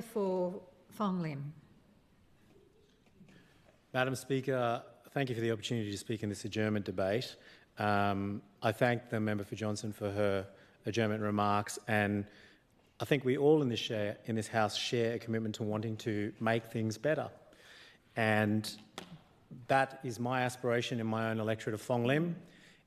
For Fong Lim. Madam Speaker, thank you for the opportunity to speak in this adjournment debate. I thank the member for Johnson for her adjournment remarks, and I think we all in this House share a commitment to wanting to make things better. And that is my aspiration in my own electorate of Fong Lim,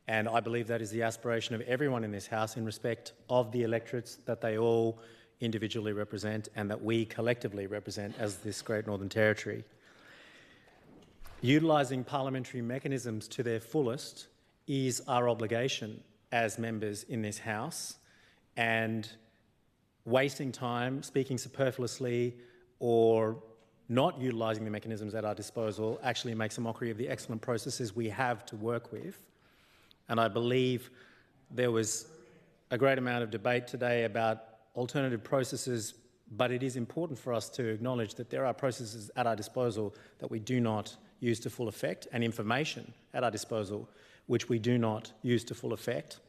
and I believe that is the aspiration of everyone in this House in respect of the electorates that they all individually represent and that we collectively represent as this great Northern Territory. Utilising parliamentary mechanisms to their fullest is our obligation as members in this House, and wasting time, speaking superfluously or not utilising the mechanisms at our disposal actually makes a mockery of the excellent processes we have to work with. And I believe there was a great amount of debate today about alternative processes, but it is important for us to acknowledge that there are processes at our disposal that we do not use to full effect, and information at our disposal which we do not use to full effect.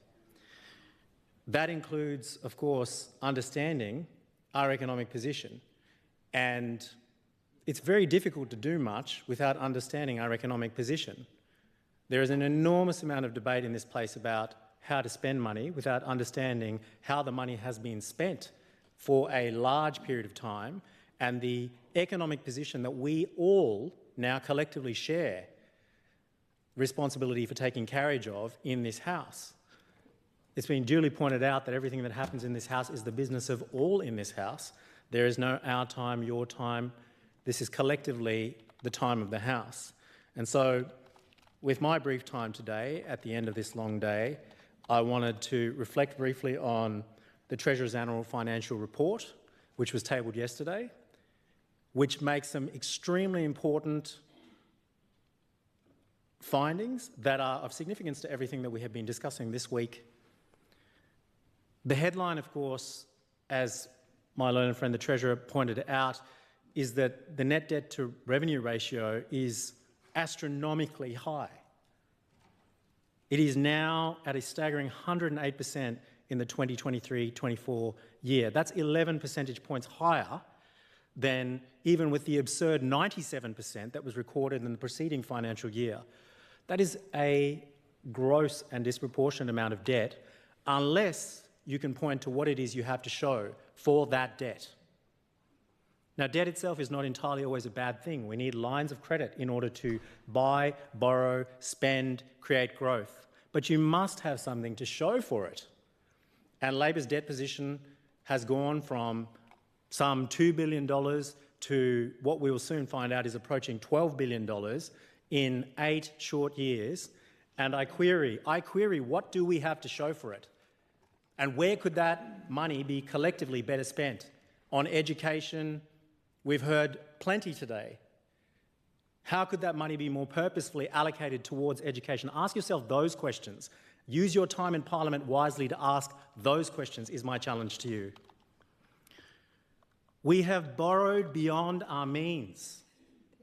That includes, of course, understanding our economic position, and it's very difficult to do much without understanding our economic position. There is an enormous amount of debate in this place about how to spend money without understanding how the money has been spent for a large period of time and the economic position that we all now collectively share responsibility for taking carriage of in this House. It's been duly pointed out that everything that happens in this House is the business of all in this House. There is no our time, your time. This is collectively the time of the House. And so, with my brief time today, at the end of this long day, I wanted to reflect briefly on the Treasurer's Annual Financial Report, which was tabled yesterday, which makes some extremely important findings that are of significance to everything that we have been discussing this week. The headline, of course, as my learned friend the Treasurer pointed out, is that the net debt to revenue ratio is astronomically high. It is now at a staggering 108% in the 2023-24 year. That's 11 percentage points higher than even with the absurd 97% that was recorded in the preceding financial year. That is a gross and disproportionate amount of debt, unless you can point to what it is you have to show for that debt. Now, debt itself is not entirely always a bad thing. We need lines of credit in order to buy, borrow, spend, create growth. But you must have something to show for it. And Labor's debt position has gone from some $2 billion to what we will soon find out is approaching $12 billion in 8 short years. And I query, what do we have to show for it? And where could that money be collectively better spent? On education, we've heard plenty today. How could that money be more purposefully allocated towards education? Ask yourself those questions. Use your time in Parliament wisely to ask those questions, is my challenge to you. We have borrowed beyond our means.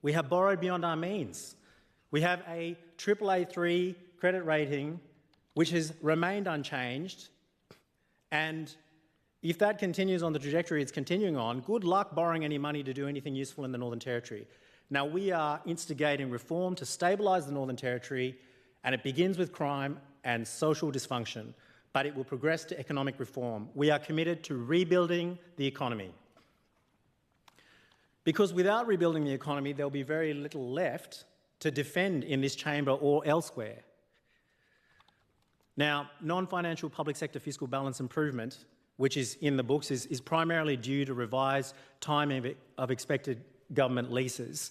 We have borrowed beyond our means. We have a AAA3 credit rating which has remained unchanged, and if that continues on the trajectory it's continuing on, good luck borrowing any money to do anything useful in the Northern Territory. Now, we are instigating reform to stabilise the Northern Territory, and it begins with crime and social dysfunction, but it will progress to economic reform. We are committed to rebuilding the economy. Because without rebuilding the economy, there will be very little left to defend in this chamber or elsewhere. Now, non-financial public sector fiscal balance improvement, which is in the books, is primarily due to revised timing of expected government leases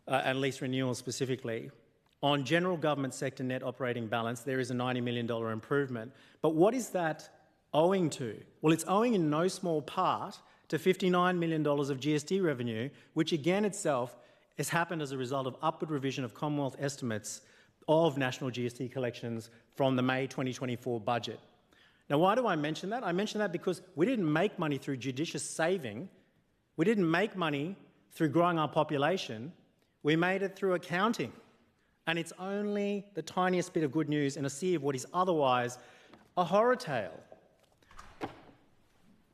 and lease renewals specifically. On general government sector net operating balance, there is a $90 million improvement. But what is that owing to? Well, it's owing in no small part to $59 million of GST revenue, which again itself has happened as a result of upward revision of Commonwealth estimates of national GST collections from the May 2024 budget. Now, why do I mention that? I mention that because we didn't make money through judicious saving. We didn't make money through growing our population. We made it through accounting. And it's only the tiniest bit of good news in a sea of what is otherwise a horror tale.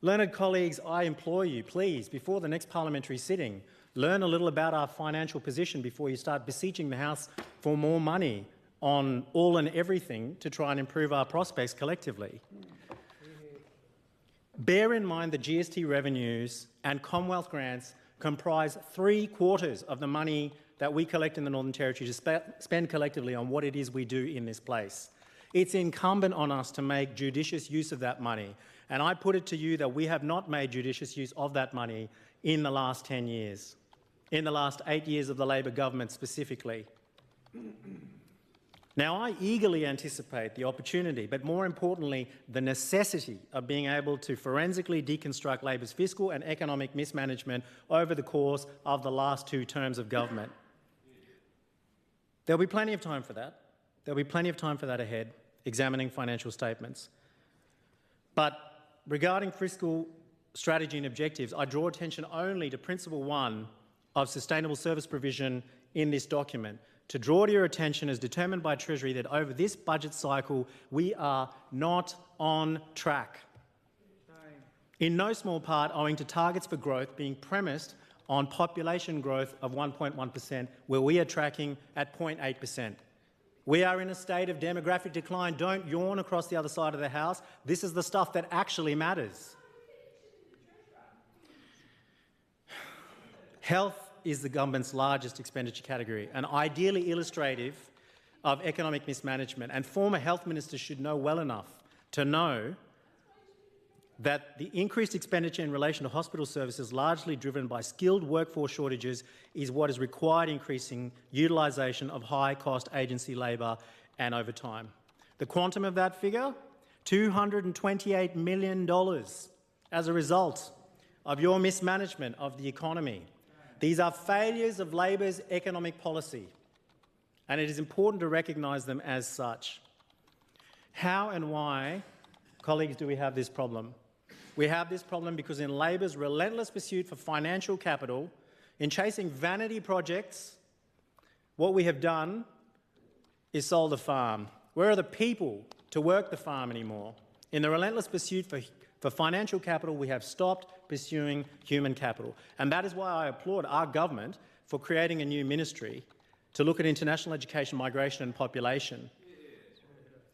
Learned colleagues, I implore you, please, before the next parliamentary sitting, learn a little about our financial position before you start beseeching the House for more money on all and everything to try and improve our prospects collectively. Bear in mind that GST revenues and Commonwealth grants comprise 3/4 of the money that we collect in the Northern Territory to spend collectively on what it is we do in this place. It's incumbent on us to make judicious use of that money. And I put it to you that we have not made judicious use of that money in the last 10 years, in the last 8 years of the Labor government specifically. Now, I eagerly anticipate the opportunity, but more importantly, the necessity of being able to forensically deconstruct Labor's fiscal and economic mismanagement over the course of the last 2 terms of government. There'll be plenty of time for that. There'll be plenty of time for that ahead, examining financial statements. But regarding fiscal strategy and objectives, I draw attention only to Principle 1 of Sustainable Service Provision in this document, to draw to your attention as determined by Treasury that over this budget cycle we are not on track. In no small part owing to targets for growth being premised on population growth of 1.1%, where we are tracking at 0.8%. We are in a state of demographic decline. Don't yawn across the other side of the House. This is the stuff that actually matters. Health is the government's largest expenditure category and ideally illustrative of economic mismanagement. And former health ministers should know well enough to know that the increased expenditure in relation to hospital services, largely driven by skilled workforce shortages, is what is required increasing utilisation of high-cost agency labour and overtime. The quantum of that figure? $228 million as a result of your mismanagement of the economy. These are failures of Labor's economic policy, and it is important to recognise them as such. How and why, colleagues, do we have this problem? We have this problem because in Labor's relentless pursuit for financial capital, in chasing vanity projects, what we have done is sold the farm. Where are the people to work the farm anymore? In the relentless pursuit for financial capital, we have stopped pursuing human capital. And that is why I applaud our government for creating a new ministry to look at international education, migration and population.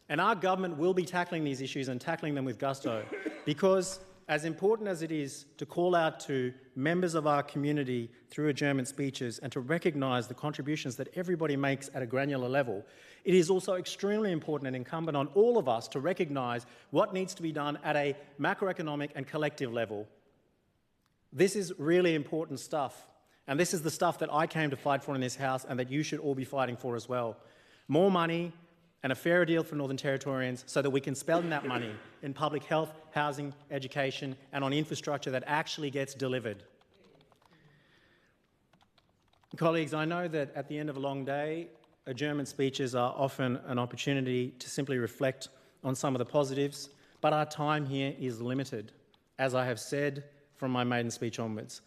And our government will be tackling these issues and tackling them with gusto, because as important as it is to call out to members of our community through adjournment speeches and to recognise the contributions that everybody makes at a granular level, it is also extremely important and incumbent on all of us to recognise what needs to be done at a macroeconomic and collective level. This is really important stuff, and this is the stuff that I came to fight for in this House and that you should all be fighting for as well. More money and a fairer deal for Northern Territorians so that we can spend that money in public health, housing, education and on infrastructure that actually gets delivered. Colleagues, I know that at the end of a long day, adjournment speeches are often an opportunity to simply reflect on some of the positives, but our time here is limited, as I have said from my maiden speech onwards.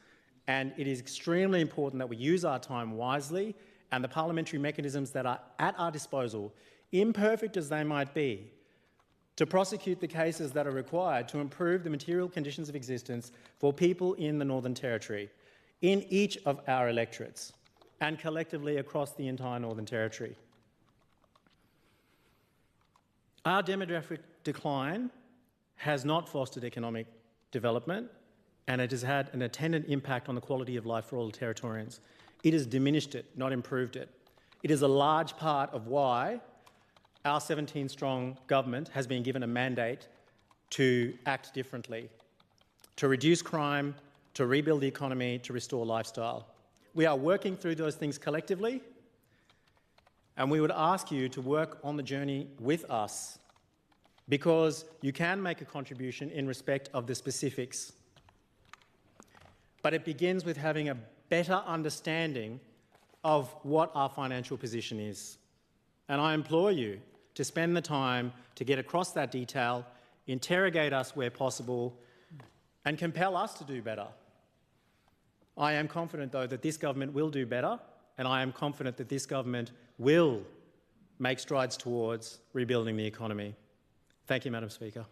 And it is extremely important that we use our time wisely and the parliamentary mechanisms that are at our disposal, imperfect as they might be, to prosecute the cases that are required to improve the material conditions of existence for people in the Northern Territory, in each of our electorates, and collectively across the entire Northern Territory. Our demographic decline has not fostered economic development, and it has had an attendant impact on the quality of life for all Territorians. It has diminished it, not improved it. It is a large part of why our 17-strong government has been given a mandate to act differently, to reduce crime, to rebuild the economy, to restore lifestyle. We are working through those things collectively, and we would ask you to work on the journey with us, because you can make a contribution in respect of the specifics. But it begins with having a better understanding of what our financial position is. And I implore you to spend the time to get across that detail, interrogate us where possible, and compel us to do better. I am confident, though, that this government will do better, and I am confident that this government will make strides towards rebuilding the economy. Thank you, Madam Speaker.